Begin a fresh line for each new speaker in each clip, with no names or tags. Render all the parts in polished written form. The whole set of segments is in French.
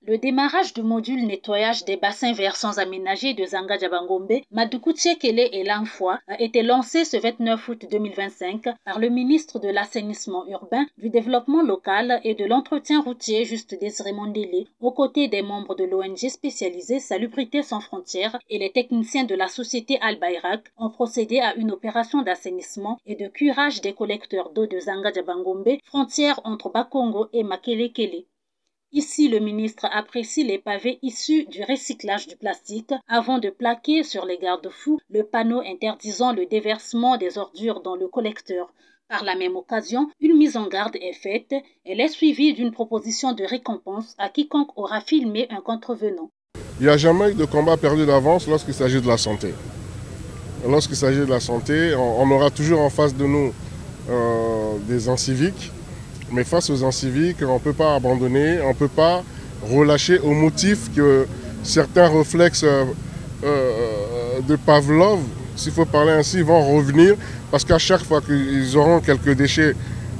Le démarrage du module nettoyage des bassins versants aménagés de Zanga-Diabangombe, Madoukou-Tchekele et Lanfoy a été lancé ce 29 août 2025 par le ministre de l'Assainissement urbain, du Développement local et de l'Entretien routier Juste Désiré Mondélé, aux côtés des membres de l'ONG spécialisée Salubrité sans frontières et les techniciens de la société Al-Bayrak ont procédé à une opération d'assainissement et de curage des collecteurs d'eau de Zanga-Diabangombe, frontière entre Bakongo et Makelekele. Ici, le ministre apprécie les pavés issus du recyclage du plastique avant de plaquer sur les garde-fous le panneau interdisant le déversement des ordures dans le collecteur. Par la même occasion, une mise en garde est faite. Elle est suivie d'une proposition de récompense à quiconque aura filmé un contrevenant.
Il n'y a jamais eu de combat perdu d'avance lorsqu'il s'agit de la santé. Lorsqu'il s'agit de la santé, on aura toujours en face de nous des inciviques. Mais face aux inciviques, on ne peut pas abandonner, on ne peut pas relâcher au motif que certains réflexes de Pavlov, s'il faut parler ainsi, vont revenir parce qu'à chaque fois qu'ils auront quelques déchets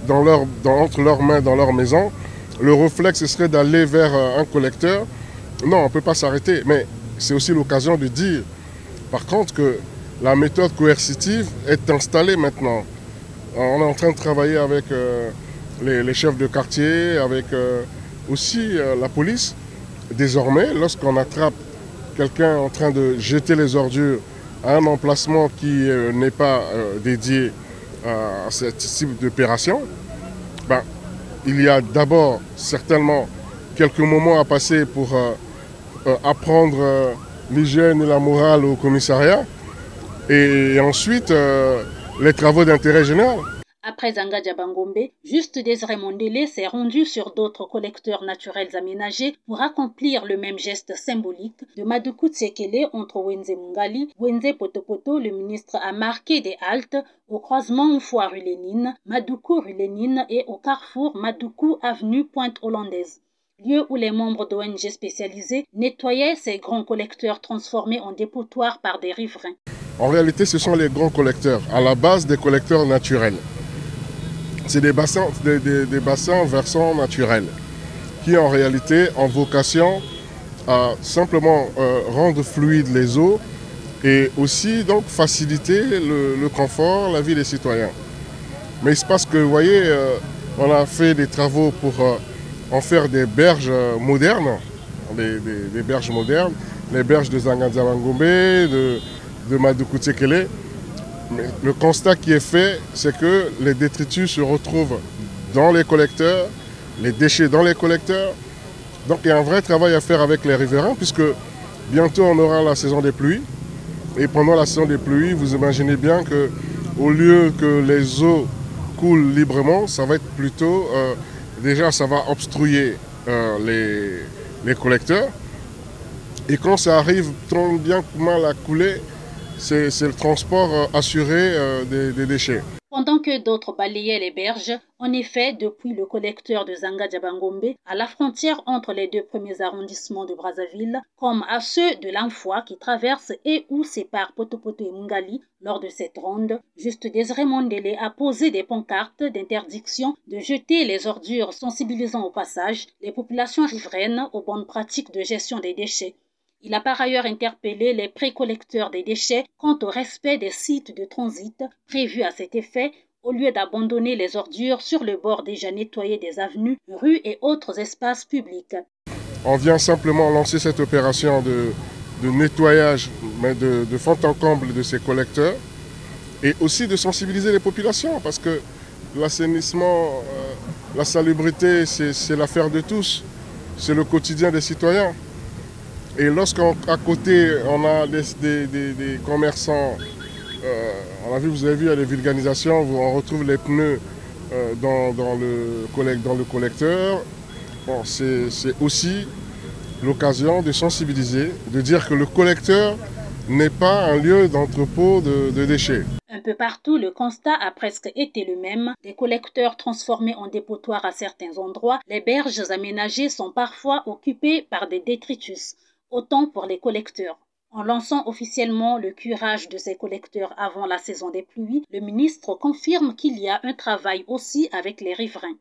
entre leurs mains dans leur maison, le réflexe serait d'aller vers un collecteur. Non, on ne peut pas s'arrêter, mais c'est aussi l'occasion de dire, par contre, que la méthode coercitive est installée maintenant. On est en train de travailler avec les chefs de quartier, avec aussi la police. Désormais, lorsqu'on attrape quelqu'un en train de jeter les ordures à un emplacement qui n'est pas dédié à ce type d'opération, il y a d'abord certainement quelques moments à passer pour apprendre l'hygiène et la morale au commissariat et ensuite les travaux d'intérêt général.
Après Zanga-Diabangombe, Juste Désiré Mondélé s'est rendu sur d'autres collecteurs naturels aménagés pour accomplir le même geste symbolique. De Madoukou-Tchekele entre Wenze Mungali, Wenze Potopoto, le ministre a marqué des haltes au croisement Mfoua-rue Lénine, Madoukou-rue Lénine et au carrefour Madoukou avenue Pointe-Hollandaise. Lieu où les membres d'ONG spécialisés nettoyaient ces grands collecteurs transformés en dépotoirs par des riverains.
En réalité, ce sont les grands collecteurs, à la base des collecteurs naturels. C'est des bassins versants naturels qui en réalité ont vocation à simplement rendre fluides les eaux et aussi donc faciliter le confort, la vie des citoyens. Mais il se passe que, vous voyez, on a fait des travaux pour en faire des berges modernes, des berges modernes, les berges de Zanga-Diabangombe, de Madoukou-Tchekele. Mais le constat qui est fait, c'est que les détritus se retrouvent dans les collecteurs, les déchets dans les collecteurs. Donc il y a un vrai travail à faire avec les riverains puisque bientôt on aura la saison des pluies. Et pendant la saison des pluies, vous imaginez bien qu'au lieu que les eaux coulent librement, ça va être plutôt, déjà ça va obstruer les collecteurs. Et quand ça arrive tant bien que mal à couler, c'est le transport assuré des déchets.
Pendant que d'autres balayaient les berges, en effet, depuis le collecteur de Zanga-Diabangombe à la frontière entre les deux premiers arrondissements de Brazzaville, comme à ceux de Lanfoy qui traversent et ou séparent Potopoto et Mungali lors de cette ronde, Juste Désiré Mondélé a posé des pancartes d'interdiction de jeter les ordures, sensibilisant au passage les populations riveraines aux bonnes pratiques de gestion des déchets. Il a par ailleurs interpellé les précollecteurs des déchets quant au respect des sites de transit prévus à cet effet, au lieu d'abandonner les ordures sur le bord déjà nettoyé des avenues, rues et autres espaces publics.
On vient simplement lancer cette opération de nettoyage, mais de fond en comble de ces collecteurs, et aussi de sensibiliser les populations, parce que l'assainissement, la salubrité, c'est l'affaire de tous, c'est le quotidien des citoyens. Et lorsqu'à côté, on a des commerçants, on a vu, vous avez vu, il y a des vulgarisations, on retrouve les pneus dans le collecteur. Bon, c'est aussi l'occasion de sensibiliser, de dire que le collecteur n'est pas un lieu d'entrepôt de déchets.
Un peu partout, le constat a presque été le même. Des collecteurs transformés en dépotoirs à certains endroits, les berges aménagées sont parfois occupées par des détritus. Autant pour les collecteurs. En lançant officiellement le curage de ces collecteurs avant la saison des pluies, le ministre confirme qu'il y a un travail aussi avec les riverains.